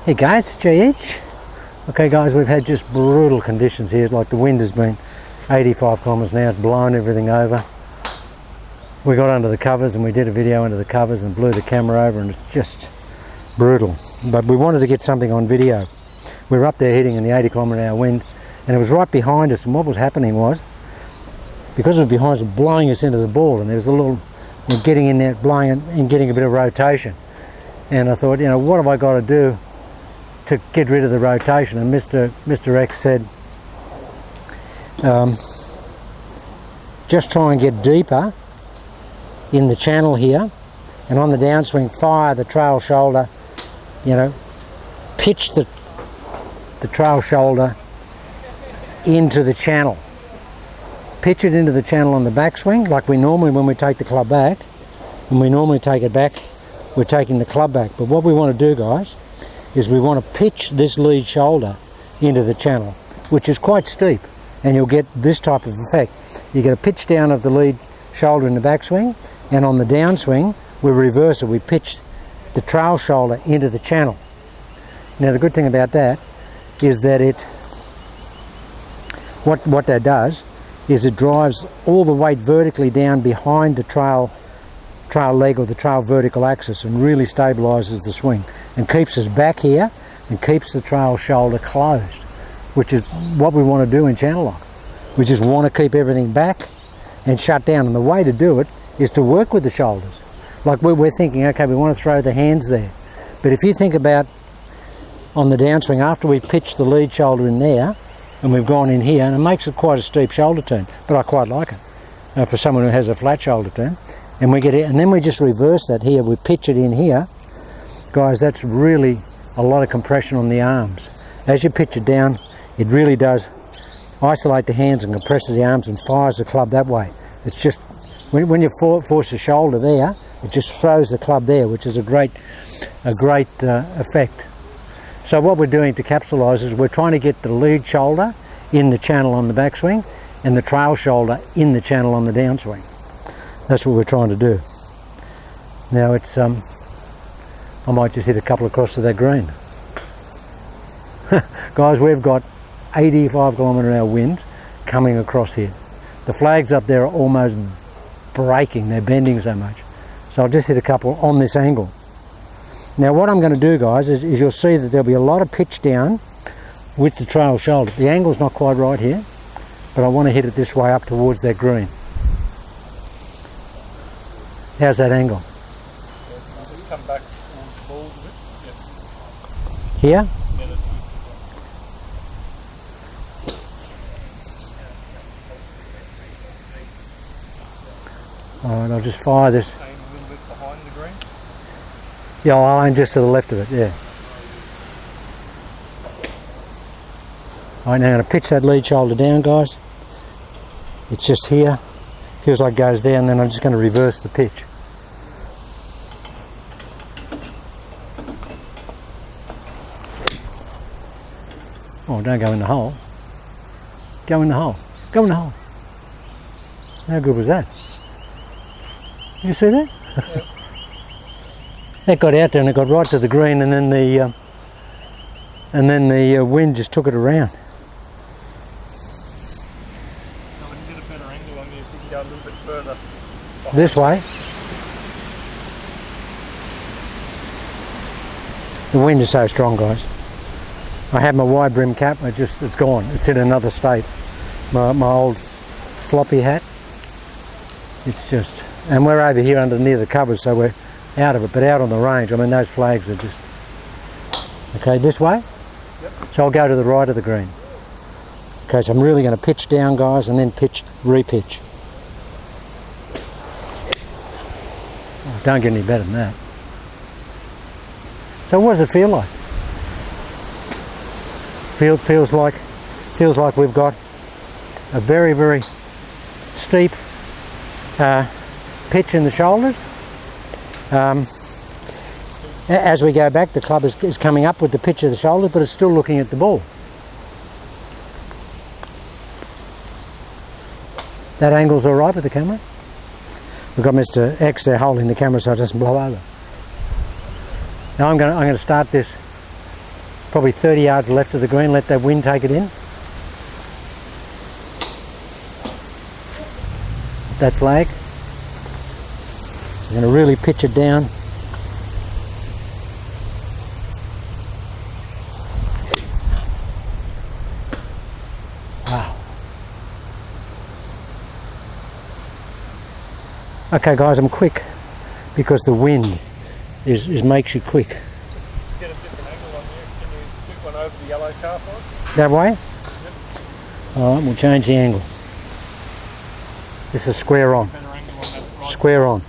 Hey guys, JH. Okay guys, we've had just brutal conditions here. Like the wind has been 85 kilometres an hour, it's blown everything over. We got under the covers and we did a video under the covers and blew the camera over, and it's just brutal. But we wanted to get something on video. We were up there hitting in the 80 kilometre an hour wind, and it was right behind us, and what was happening was, because it was behind us, it was blowing us into the ball, and there was a little, getting in there, blowing it and getting a bit of rotation. And I thought, you know, what have I got to do to get rid of the rotation? And Mr. X said, just try and get deeper in the channel here, and on the downswing fire the trail shoulder, you know, pitch the trail shoulder into the channel. Pitch it into the channel on the backswing, like we normally, when we take the club back, when we normally take it back, we're taking the club back. But what we want to do, guys, is we want to pitch this lead shoulder into the channel, which is quite steep, and you'll get this type of effect. You get a pitch down of the lead shoulder in the backswing, and on the downswing we reverse it, we pitch the trail shoulder into the channel. Now the good thing about that is that what that does is it drives all the weight vertically down behind the trail leg or the trail vertical axis, and really stabilises the swing and keeps us back here and keeps the trail shoulder closed, which is what we want to do in channel lock. We just want to keep everything back and shut down, and the way to do it is to work with the shoulders. Like we're thinking, okay, we want to throw the hands there, but if you think about on the downswing, after we've pitched the lead shoulder in there and we've gone in here, and it makes it quite a steep shoulder turn, but I quite like it for someone who has a flat shoulder turn, and we get it, and then we just reverse that here, we pitch it in here. Guys, that's really a lot of compression on the arms. As you pitch it down, it really does isolate the hands and compresses the arms and fires the club that way. It's just, when you force the shoulder there, it just throws the club there, which is a great effect. So what we're doing to capsulise is we're trying to get the lead shoulder in the channel on the backswing and the trail shoulder in the channel on the downswing. That's what we're trying to do. Now it's, I might just hit a couple across to that green. Guys, we've got 85 kilometre an hour wind coming across here. The flags up there are almost breaking, they're bending so much. So I'll just hit a couple on this angle. Now what I'm going to do, guys, is you'll see that there'll be a lot of pitch down with the trail shoulder. The angle's not quite right here, but I want to hit it this way up towards that green. How's that angle? Just come back on the ball a bit. Yes. Here? Yeah, that's good. Alright, I'll just fire this. Aim a little bit behind the green. Yeah, I'll aim just to the left of it, yeah. Alright, now I'm going to pitch that lead shoulder down, guys. It's just here. Feels like it goes there, and then I'm just going to reverse the pitch. Oh, don't go in the hole. Go in the hole. Go in the hole. How good was that? Did you see that? Yeah. That got out there and it got right to the green, and then the wind just took it around. So we can get a better angle on you if we can go a little bit further. This way. The wind is so strong, guys. I had my wide brim cap, it's gone. It's in another state. My old floppy hat. It's just, and we're over here near the covers, so we're out of it, but out on the range, I mean, those flags are just, okay, this way? Yep. So I'll go to the right of the green. Okay, so I'm really going to pitch down, guys, and then re-pitch. Oh, don't get any better than that. So what does it feel like? Feels like we've got a very, very steep pitch in the shoulders. As we go back, the club is coming up with the pitch of the shoulder, but it's still looking at the ball. That angle's all right with the camera. We've got Mr. X there holding the camera so it doesn't blow over. Now I'm going to start this Probably 30 yards left of the green. Let that wind take it in. That flag. I'm going to really pitch it down. Wow. Okay guys, I'm quick because the wind makes you quick. Get a different angle on here. Can you flip one over the yellow car for us? That way? Yep. Alright, we'll change the angle. This is square on. Better angle on that right. Square on.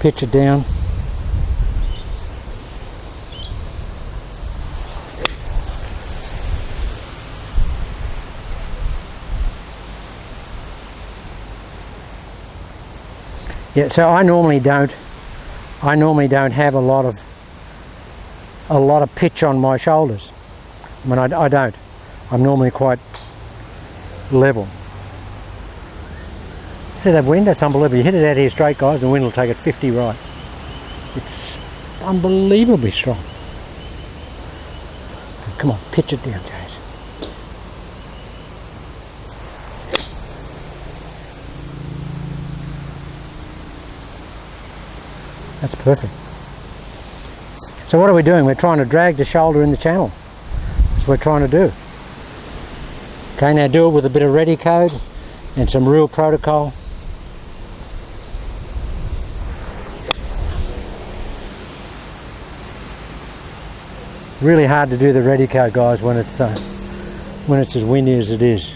Pitch it down. Yeah, so I normally don't have a lot of pitch on my shoulders. I mean, I don't. I'm normally quite level. See that wind? That's unbelievable. You hit it out here straight, guys, the wind will take it 50 right. It's unbelievably strong. Come on, pitch it down, Jace. That's perfect. So what are we doing? We're trying to drag the shoulder in the channel. That's what we're trying to do. Okay, now do it with a bit of ready code and some real protocol. Really hard to do the ready code, guys, when it's as windy as it is.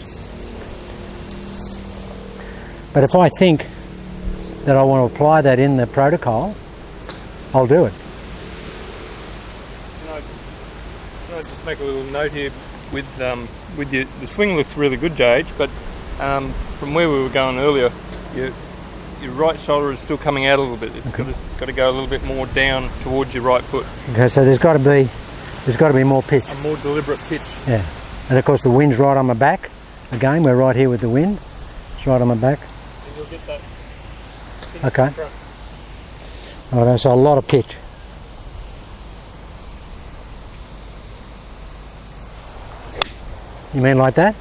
But if I think that I want to apply that in the protocol, I'll do it. Can I just make a little note here with you? The swing looks really good, JH, but from where we were going earlier, your right shoulder is still coming out a little bit. It's got to go a little bit more down towards your right foot. Okay, so there's got to be more pitch. A more deliberate pitch. Yeah, and of course the wind's right on my back. Again, we're right here with the wind. It's right on my back. And you'll get that. Okay. Alright, so a lot of pitch. You mean like that?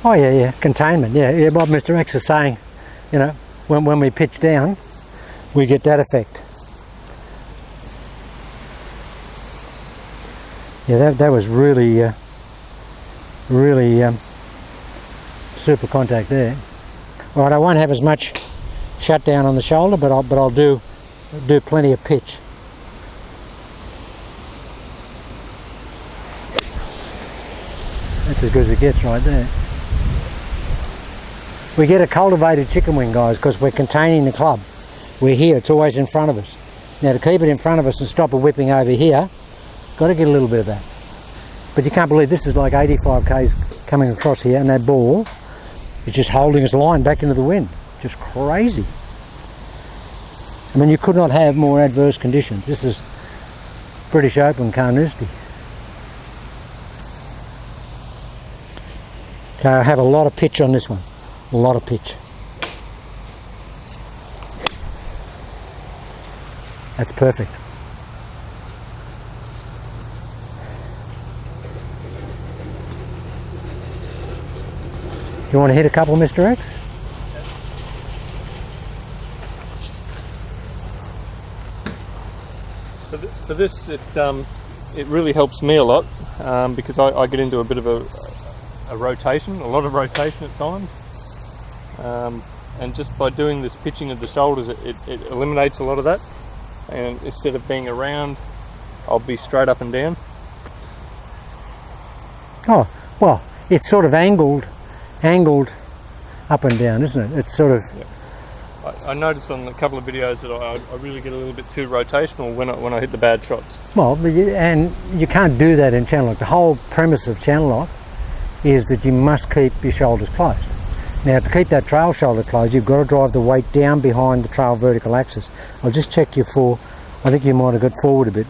Oh yeah, containment, yeah. Bob, Mr. X is saying, you know, when we pitch down, we get that effect. Yeah, that was really super contact there. All right, I won't have as much shutdown on the shoulder, but I'll do plenty of pitch. That's as good as it gets right there. We get a cultivated chicken wing, guys, because we're containing the club. We're here, it's always in front of us. Now to keep it in front of us and stop it whipping over here, got to get a little bit of that. But you can't believe this is like 85 k's coming across here, and that ball is just holding its line back into the wind. Just crazy. I mean, you could not have more adverse conditions. This is British Open Carnoustie. Okay, I have a lot of pitch on this one. A lot of pitch. That's perfect. You want to hit a couple, Mr. X? For this, it really helps me a lot because I get into a bit of a rotation, a lot of rotation at times, and just by doing this pitching of the shoulders, it eliminates a lot of that. And instead of being around, I'll be straight up and down. Oh, well, it's sort of angled up and down, isn't it? It's sort of... Yeah. I noticed on a couple of videos that I really get a little bit too rotational when I hit the bad shots. Well, and you can't do that in channel lock. The whole premise of channel lock is that you must keep your shoulders closed. Now, to keep that trail shoulder closed, you've got to drive the weight down behind the trail vertical axis. I'll just check you for... I think you might have got forward a bit.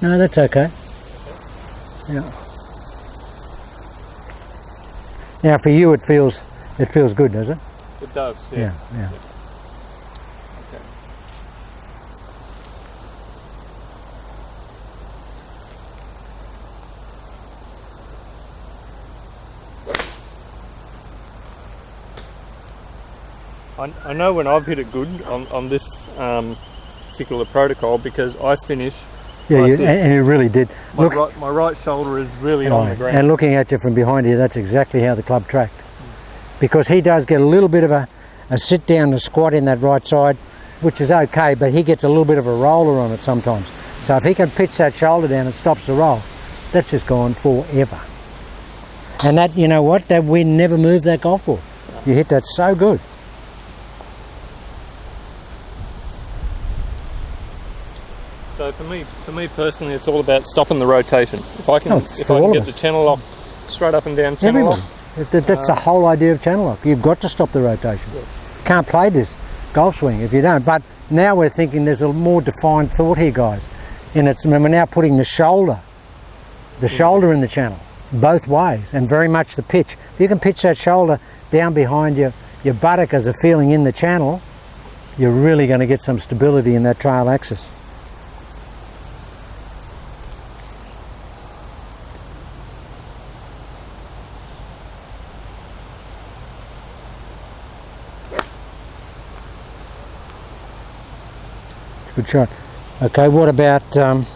No, that's okay. Yeah. Now for you it feels It feels good, does it? It does, yeah. Yeah. Okay. I know when I've hit it good on this particular protocol because I finish. Yeah, like this. and you really did. My right shoulder is really on the ground. And looking at you from behind here, that's exactly how the club tracked. Because he does get a little bit of a sit down and squat in that right side, which is okay, but he gets a little bit of a roller on it sometimes. So if he can pitch that shoulder down and stops the roll, that's just gone forever. And that, you know what, that wind never moved that golf ball. You hit that so good. So for me personally, it's all about stopping the rotation. If I can, it's if for I can all get of the us. channel lock straight up and down channel Everyone. lock. That's the whole idea of channel lock. You've got to stop the rotation. Yeah. Can't play this golf swing if you don't. But now we're thinking there's a more defined thought here, guys. And we're now putting the shoulder in the channel, both ways, and very much the pitch. If you can pitch that shoulder down behind your buttock as a feeling in the channel, you're really going to get some stability in that trail axis. Good shot. Okay, what about, okay,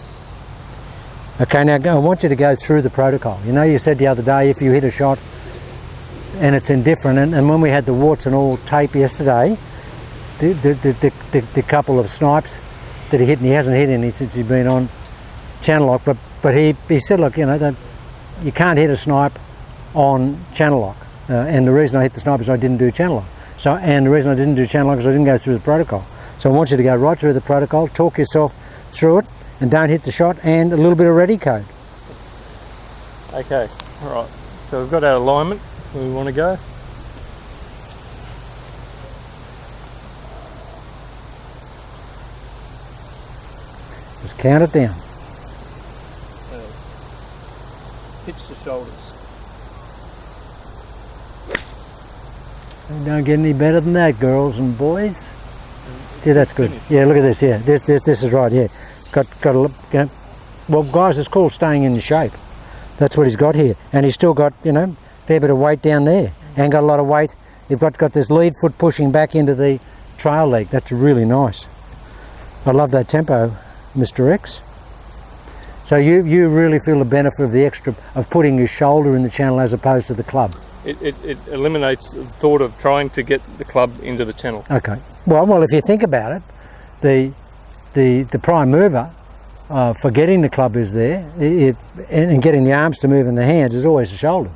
now I want you to go through the protocol. You know, you said the other day if you hit a shot and it's indifferent, and when we had the warts and all tape yesterday, the couple of snipes that he hit, and he hasn't hit any since he's been on channel lock, but he said, look, you know, that you can't hit a snipe on channel lock. And the reason I hit the snipe is I didn't do channel lock. And the reason I didn't do channel lock is I didn't go through the protocol. So I want you to go right through the protocol, talk yourself through it, and don't hit the shot, and a little bit of ready code. Okay, all right. So we've got our alignment where we want to go. Just count it down. Pitch the shoulders. You don't get any better than that, girls and boys. Yeah, that's good. Yeah, look at this. Yeah, this is right. Yeah, got a look. You know, well, guys, it's called staying in shape. That's what he's got here, and he's still got, you know, a fair bit of weight down there, and got a lot of weight. You've got this lead foot pushing back into the trail leg. That's really nice. I love that tempo, Mr. X. So you really feel the benefit of the extra of putting your shoulder in the channel as opposed to the club. It eliminates the thought of trying to get the club into the channel. Okay. Well, if you think about it, the prime mover for getting the club is there, and getting the arms to move and the hands is always the shoulders.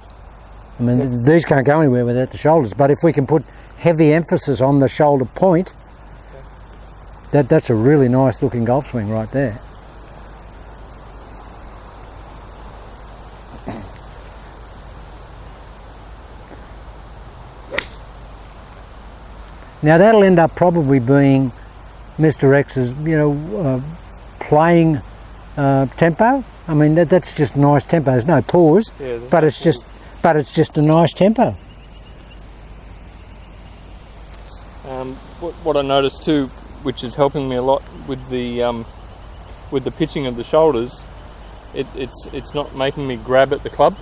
I mean, these can't go anywhere without the shoulders. But if we can put heavy emphasis on the shoulder point, that's a really nice looking golf swing right there. Now that'll end up probably being Mr. X's, you know, playing tempo. I mean, that's just nice tempo. There's no pause, Yeah, but it's just a nice tempo. What I noticed too, which is helping me a lot with the pitching of the shoulders, it's not making me grab at the club.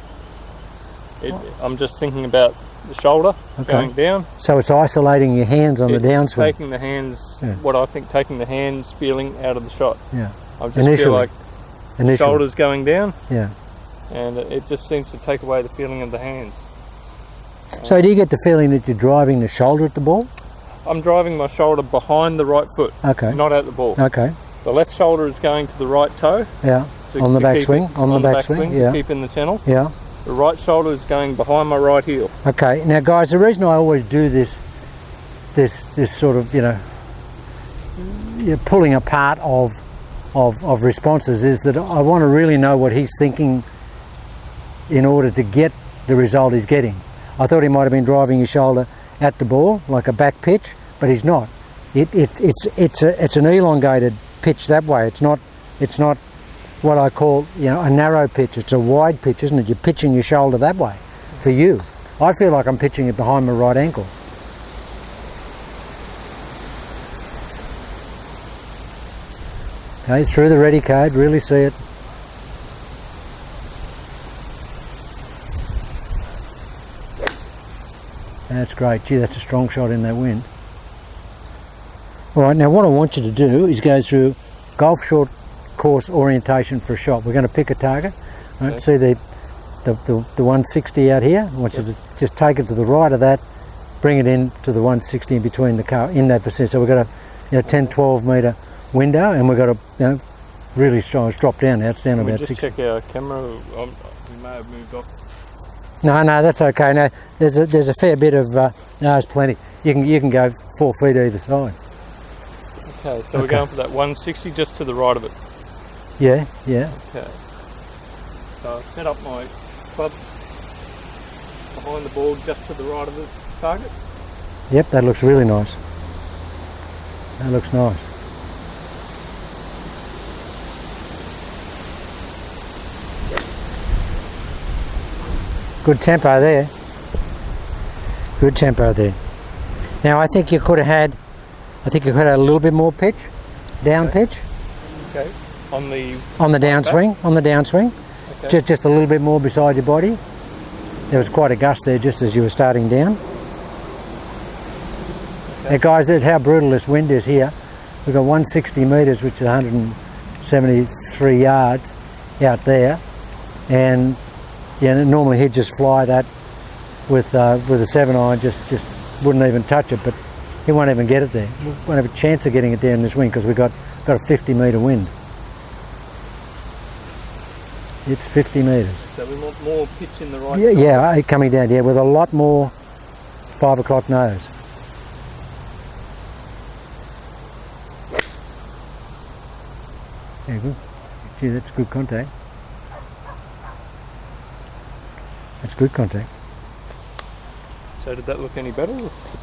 I'm just thinking about the shoulder going down. So it's isolating your hands on the downswing. Taking the hands, what I think, taking the hands feeling out of the shot. Yeah. I just feel like Initially. shoulders going down, Yeah. and it just seems to take away the feeling of the hands. So do you get the feeling that you're driving the shoulder at the ball? I'm driving my shoulder behind the right foot, Okay. not at the ball. Okay. The left shoulder is going to the right toe. Yeah. On the backswing. On the backswing. Yeah. To keep in the channel. Yeah. The right shoulder is going behind my right heel. Okay. Now, guys, the reason I always do this sort of, you know, pulling apart of responses is that I want to really know what he's thinking in order to get the result he's getting. I thought he might have been driving his shoulder at the ball like a back pitch, but he's not. It's an elongated pitch that way. It's not what I call, you know, a narrow pitch. It's a wide pitch, isn't it? You're pitching your shoulder that way for you. I feel like I'm pitching it behind my right ankle. Okay, through the ready code, really see it. That's great. Gee, that's a strong shot in that wind. All right, now what I want you to do is go through golf short course orientation for a shot. We're going to pick a target. Right, Okay. see the 160 out here. I want you to just take it to the right of that, bring it in to the 160 in between the car, in that vicinity. So we've got a 10, 12 metre window, and we've got to really strong. It's dropped down now. It's down Can we about just 60. check our camera? We may have moved off. No, that's okay. No, there's a fair bit of no, there's plenty. You can go 4 feet either side. Okay, so we're Okay. going for that 160 just to the right of it. Yeah. Okay. So I'll set up my club behind the ball just to the right of the target. Yep, that looks really nice. That looks nice. Good tempo there. Good tempo there. Now I think you could have had a little bit more pitch, down pitch Okay. On the on the downswing, okay. just a little bit more beside your body. There was quite a gust there just as you were starting down. Okay. Now guys, that's how brutal this wind is here. We've got 160 metres, which is 173 yards out there, and normally he'd just fly that with a 7-iron, just wouldn't even touch it, but he won't even get it there. We won't have a chance of getting it down this wind because we've got a 50 metre wind. It's 50 metres. So we want more pitch in the right. Yeah, coming down, with a lot more 5 o'clock nose. Yeah, good. Gee, that's good contact. That's good contact. So did that look any better?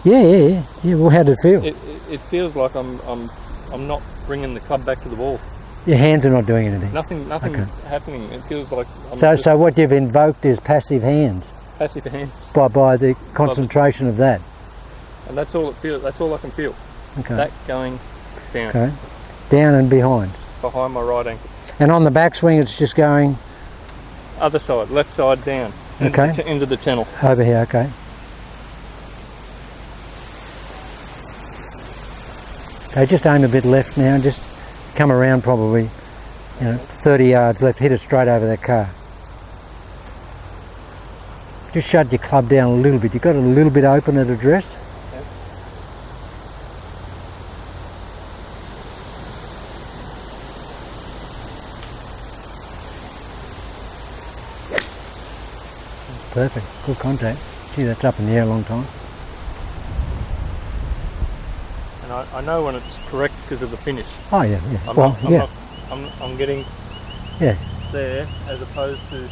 Yeah. Well, how did it feel? It feels like I'm not bringing the club back to the ball. Your hands are not doing anything. Nothing's happening. It feels like I'm So just what you've invoked is passive hands passive hands, by the concentration of that. and that's all it feels. That's all I can feel. Okay. That going down Okay. Down and behind. behind my right ankle. And on the backswing, it's just going Other side, left side down. Okay. Into the channel. over here. Okay. Okay, just aim a bit left now. Just come around probably, 30 yards left. Hit it straight over that car. Just shut your club down a little bit. You've got it a little bit open at address. Perfect. Good contact. Gee, that's up in the air a long time. And I know when it's correct because of the finish. Oh yeah. I'm getting Yeah. there as opposed to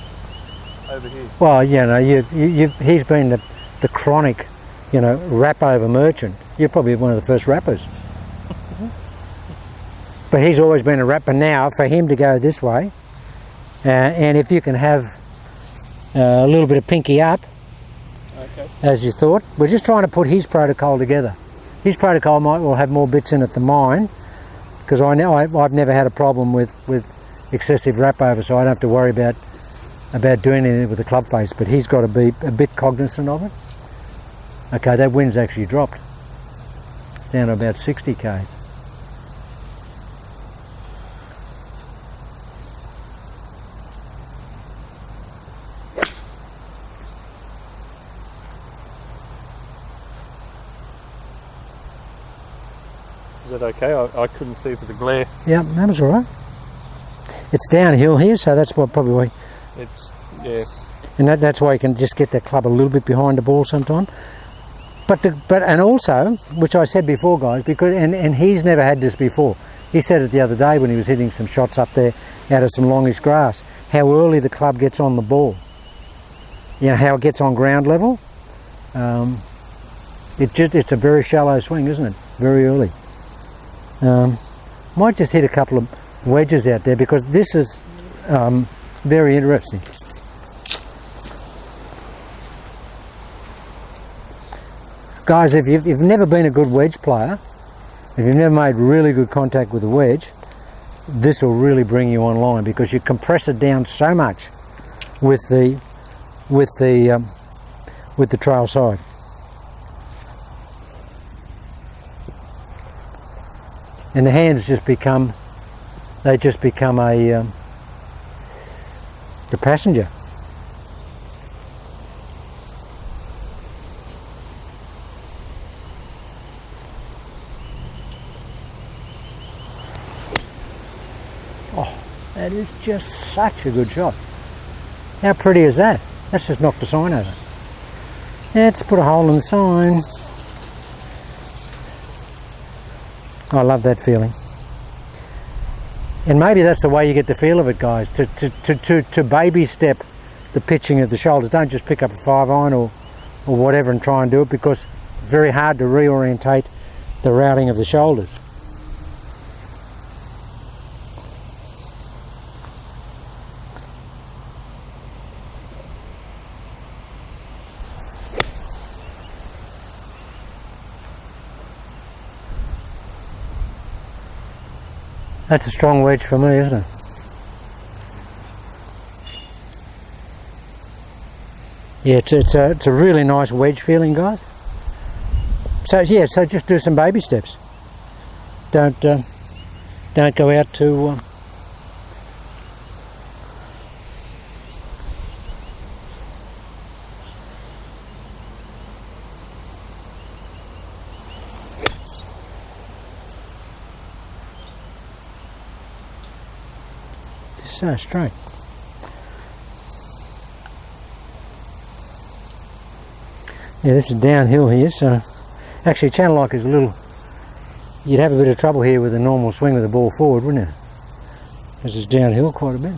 over here. Well, he's been the chronic, rap over merchant. You're probably one of the first rappers. But he's always been a rapper. Now, for him to go this way, and if you can have a little bit of pinky up, Okay. as you thought, we're just trying to put his protocol together. His protocol will have more bits in it than mine, because I know I've never had a problem with excessive wrap over, so I don't have to worry about doing anything with the club face, but he's got to be a bit cognizant of it. Okay, that wind's actually dropped. It's down to about 60 k's. Is that okay? I couldn't see for the glare. Yeah, that was all right. It's downhill here, so that's probably why. It's And that's why you can just get that club a little bit behind the ball sometime. But also, which I said before, guys, because and he's never had this before. He said it the other day when he was hitting some shots up there out of some longish grass, how early the club gets on the ball. How it gets on ground level. It's a very shallow swing, isn't it? Very early. Might just hit a couple of wedges out there because this is very interesting. Guys, if you've never been a good wedge player, if you've never made really good contact with a wedge, this will really bring you online, because you compress it down so much with the trail side. And the hands just become a the passenger. Oh, that is just such a good shot. How pretty is that? That's just knocked the sign over. Let's put a hole in the sign. I love that feeling. And maybe that's the way you get the feel of it, guys, to baby step the pitching of the shoulders. Don't just pick up a 5-iron or whatever and try and do it, because it's very hard to reorientate the routing of the shoulders. That's a strong wedge for me, isn't it? Yeah, it's a really nice wedge feeling, guys. So yeah, so just do some baby steps. Don't go out to just so straight. Yeah, this is downhill here, so actually channel lock is a little, you'd have a bit of trouble here with a normal swing with the ball forward, wouldn't you? Because it's downhill quite a bit.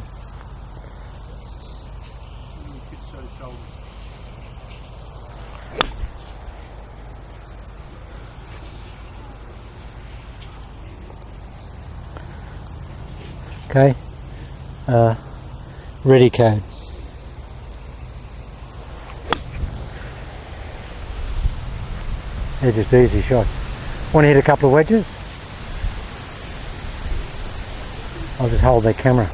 Okay, ready code. They're just easy shots. Want to hit a couple of wedges? I'll just hold that camera.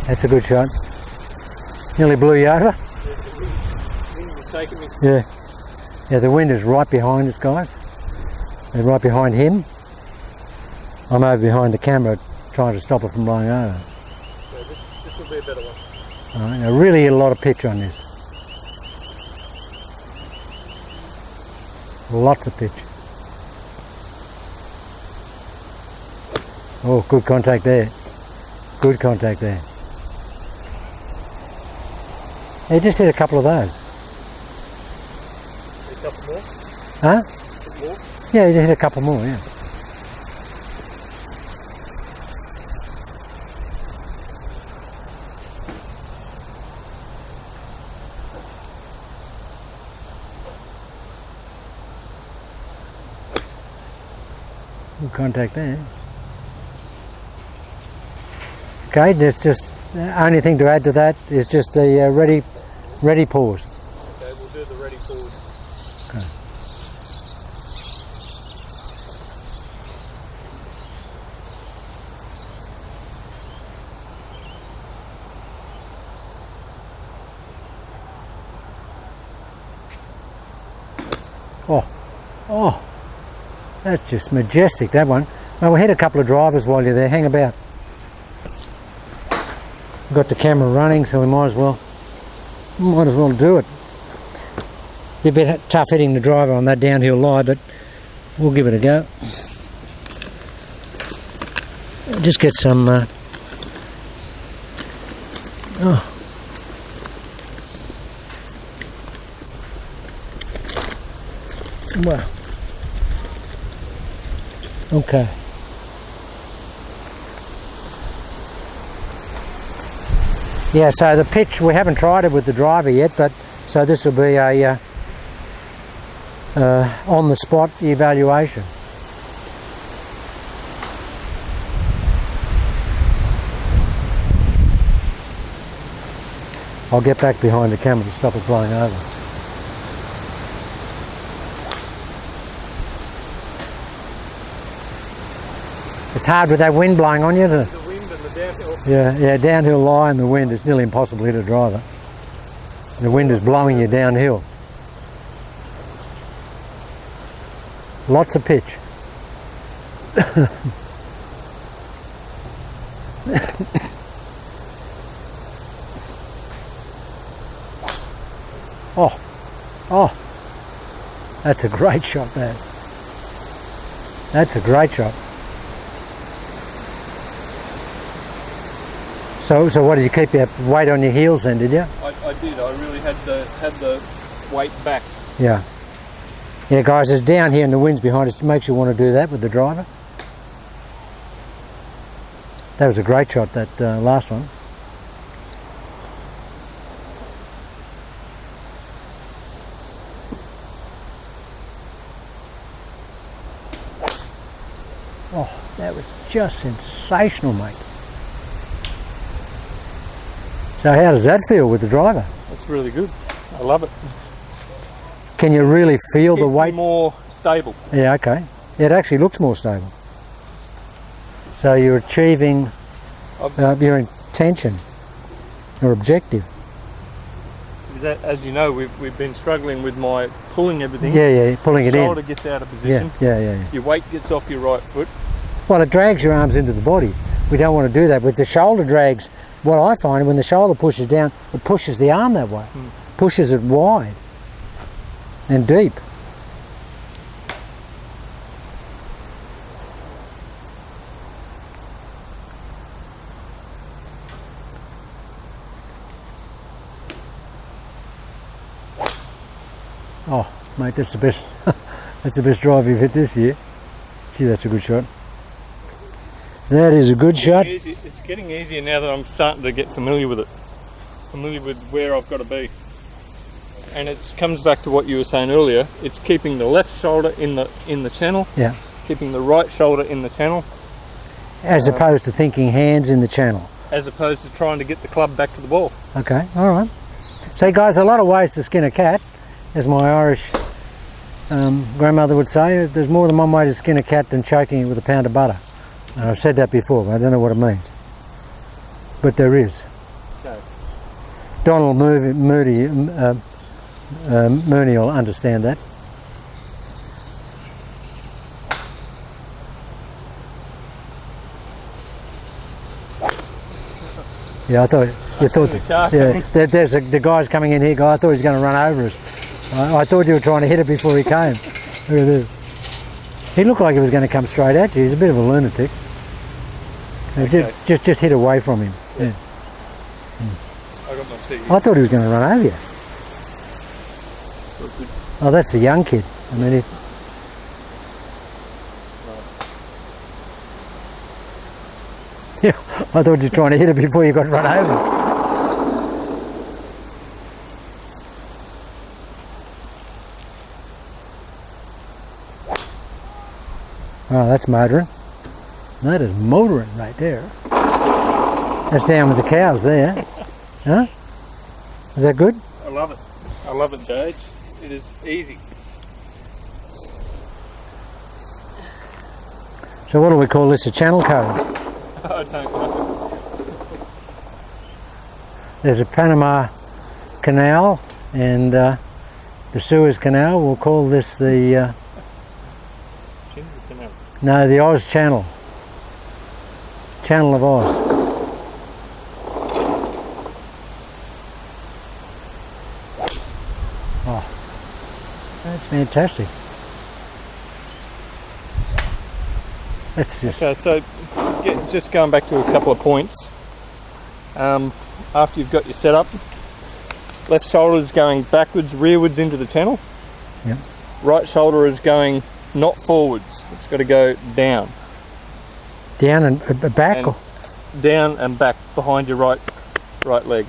That's a good shot. Nearly blew you over. Yeah. Yeah, the wind is right behind us, guys. They're right behind him. I'm over behind the camera trying to stop it from blowing over. Yeah, this will be a better one. Alright, now really get a lot of pitch on this. Lots of pitch. Oh, good contact there. Good contact there. He just hit a couple of those. A couple more? Huh? More? Yeah, he just hit a couple more, yeah. Good contact there. Okay, there's just the only thing to add to that is just the ready pause. Okay, we'll do the ready pause. Okay. Oh, that's just majestic, that one. Well, we'll hit a couple of drivers while you're there. Hang about. We've got the camera running, so we might as well do it. Be a bit tough hitting the driver on that downhill lie, but we'll give it a go. Just get some. Well. Okay. Yeah, so the pitch, we haven't tried it with the driver yet, but so this will be a on-the-spot evaluation. I'll get back behind the camera to stop it blowing over. It's hard with that wind blowing on you, isn't it? The wind and the downhill. Yeah, downhill lie and the wind, it's nearly impossible to drive it. The wind is blowing you downhill. Lots of pitch. Oh, that's a great shot, that. That's a great shot. So what, did you keep your weight on your heels then, did you? I did. I really had the weight back. Yeah. Yeah, guys, it's down here and the wind's behind us. It makes you want to do that with the driver. That was a great shot, that last one. Oh, that was just sensational, mate. So how does that feel with the driver? That's really good. I love it. Can you really feel the Keeps me weight? more stable. Yeah, okay. It actually looks more stable. So you're achieving your intention, your objective. As you know, we've been struggling with my pulling everything. Yeah, pulling it Shoulder in. gets out of position. Yeah. Your weight gets off your right foot. Well, it drags your arms into the body. We don't want to do that. With the shoulder drags, what I find, when the shoulder pushes down, it pushes the arm that way. Pushes it wide and deep. Oh, mate, that's the best. That's the best drive you've hit this year. Gee, that's a good shot. That is a good shot. It's getting easier now that I'm starting to get familiar with it. Familiar with where I've got to be. And it comes back to what you were saying earlier. It's keeping the left shoulder in the channel. Yeah. Keeping the right shoulder in the channel. As opposed to thinking hands in the channel. As opposed to trying to get the club back to the ball. Okay, all right. So, guys, a lot of ways to skin a cat, as my Irish grandmother would say. There's more than one way to skin a cat than choking it with a pound of butter. I've said that before, but I don't know what it means. But there is. Okay. Donald Mooney will understand that. Yeah, I thought there's the guy's coming in here. Guy, I thought he was going to run over us. I thought you were trying to hit it before he came. Look at this. He looked like he was going to come straight at you. He's a bit of a lunatic. Okay. Just hit away from him. Yeah. I got my tea. I thought he was going to run over you. Oh, that's a young kid. I mean, yeah, I thought you were trying to hit it before you got run over. Oh, that's motoring. That is motoring right there. That's down with the cows there. Huh? Is that good? I love it. I love it, Gage. It is easy. So what do we call this? A channel code? I don't know. There's a Panama Canal and the Suez Canal. We'll call this the the Oz Channel. Channel of Oz. Oh, that's fantastic. That's just... Okay, so just going back to a couple of points. After you've got your setup, left shoulder is going backwards, rearwards into the channel. Yep. Right shoulder is going not forwards. It's got to go down. Down and back? And down and back behind your right right leg.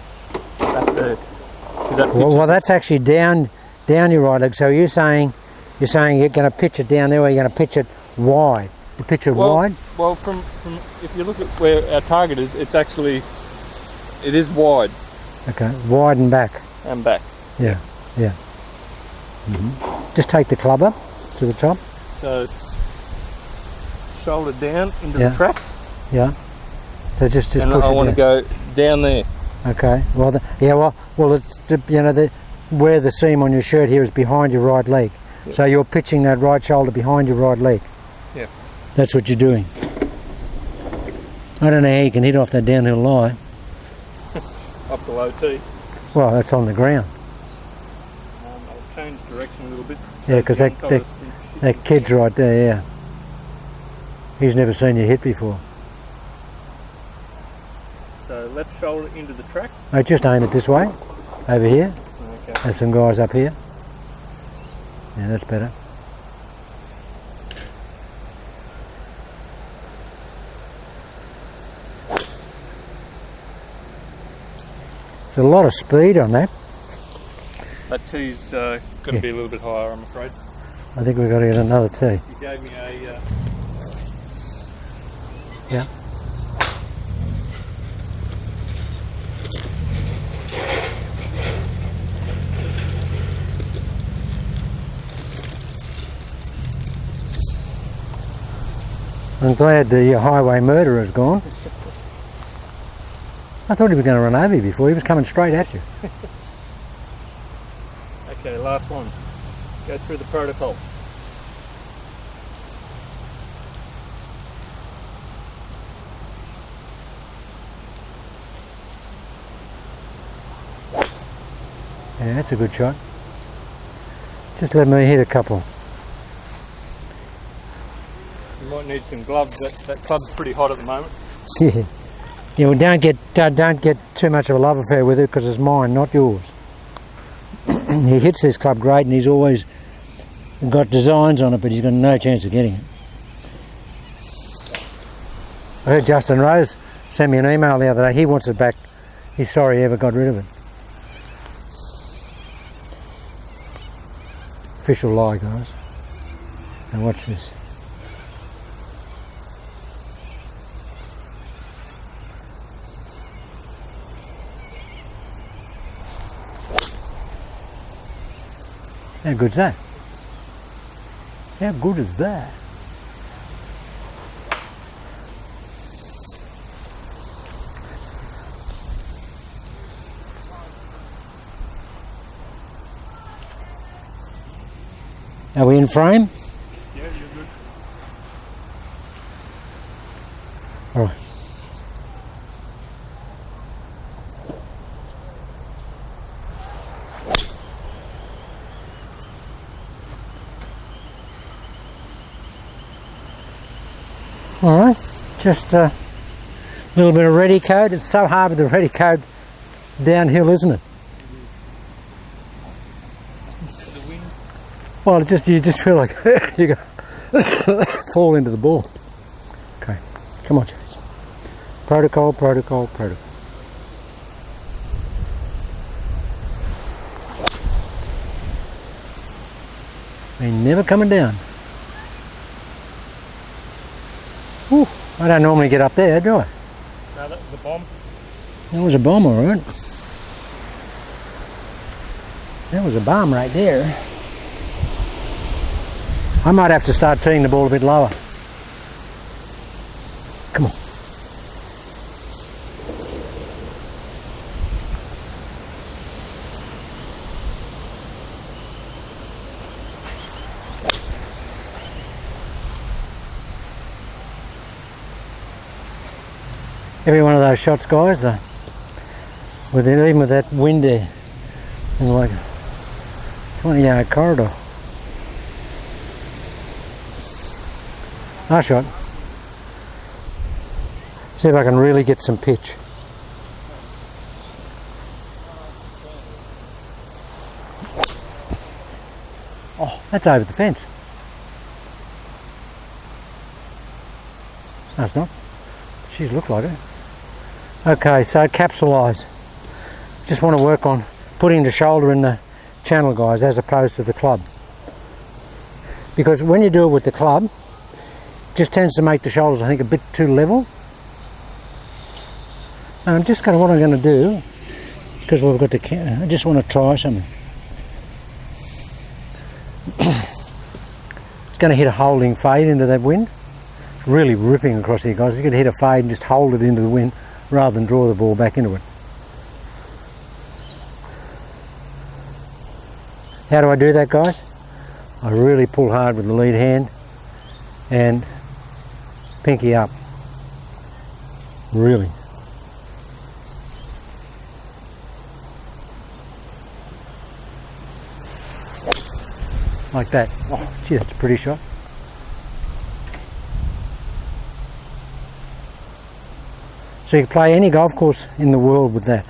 That there. 'Cause that Well, pitches- that's actually down your right leg. So you're saying you're going to pitch it down there, or you're going to pitch it wide. You pitch it wide. Well, from if you look at where our target is, it is wide Okay, wide and back. and back. Yeah, yeah. Just take the club up to the top. So it's shoulder down into Yeah. the tracks, Yeah. So just and push I it want to down. go down there. Okay. Well, well, it's where the seam on your shirt here is behind your right leg. Yeah. So you're pitching that right shoulder behind your right leg. Yeah. That's what you're doing. I don't know how you can hit off that downhill line. Up the low tee. Well, that's on the ground. I'll change direction a little bit. Yeah, 'cause young that- fellas can That kid's right there, yeah. He's never seen you hit before. So left shoulder into the track. I just aim it this way, over here. Okay. There's some guys up here. Yeah, that's better. There's a lot of speed on that. That tee's going to Yeah. be a little bit higher, I'm afraid. I think we've got to get another tee. You gave me a. Yeah. I'm glad the highway murderer's gone. I thought he was going to run over you before. He was coming straight at you. Okay, last one. Go through the protocol. Yeah, that's a good shot. Just let me hit a couple. You might need some gloves. That club's pretty hot at the moment. Yeah. Yeah, well, don't get too much of a love affair with it, because it's mine, not yours. He hits this club great, and he's always got designs on it, but he's got no chance of getting it. I heard Justin Rose send me an email the other day. He wants it back. He's sorry he ever got rid of it. Official lie, guys. Now watch this. How good's that? How good is that? Are we in frame? Yeah, you're good. All right. All right, just a little bit of ready code. It's so hard with the ready code downhill, isn't it? The wind. Well, you just feel like you're going to fall into the ball. Okay, come on, Chase. Protocol, protocol, protocol. They're never coming down. Whew, I don't normally get up there, do I? No, that was the bomb. That was a bomb, all right. That was a bomb right there. I might have to start teeing the ball a bit lower. Come on. Every one of those shots, guys, even with that wind there, in like a 20-yard corridor. Nice shot. See if I can really get some pitch. Oh, that's over the fence. No, it's not. She's looked like it. Okay, so capsulise. just want to work on putting the shoulder in the channel, guys, as opposed to the club. Because when you do it with the club, it just tends to make the shoulders, I think, a bit too level. And I'm just what I'm going to do, because we've got the, I just want to try something. It's going to hit a holding fade into that wind. It's really ripping across here, guys. You're going to hit a fade and just hold it into the wind rather than draw the ball back into it. How do I do that, guys? I really pull hard with the lead hand and pinky up. Really. Like that. Oh, gee, that's a pretty shot. So you can play any golf course in the world with that.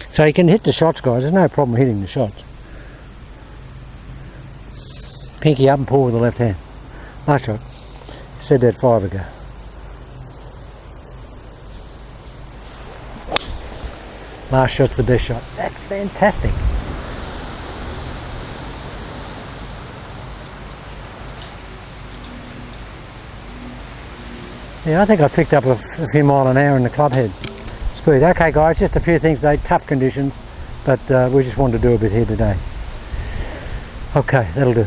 So you can hit the shots, guys. There's no problem hitting the shots. Pinky up and pull with the left hand. Nice shot. Said that 5 ago. Last shot's the best shot. That's fantastic. Yeah, I think I picked up a few mile an hour in the club head speed. Okay, guys, just a few things today. Tough conditions, but we just wanted to do a bit here today. Okay, that'll do.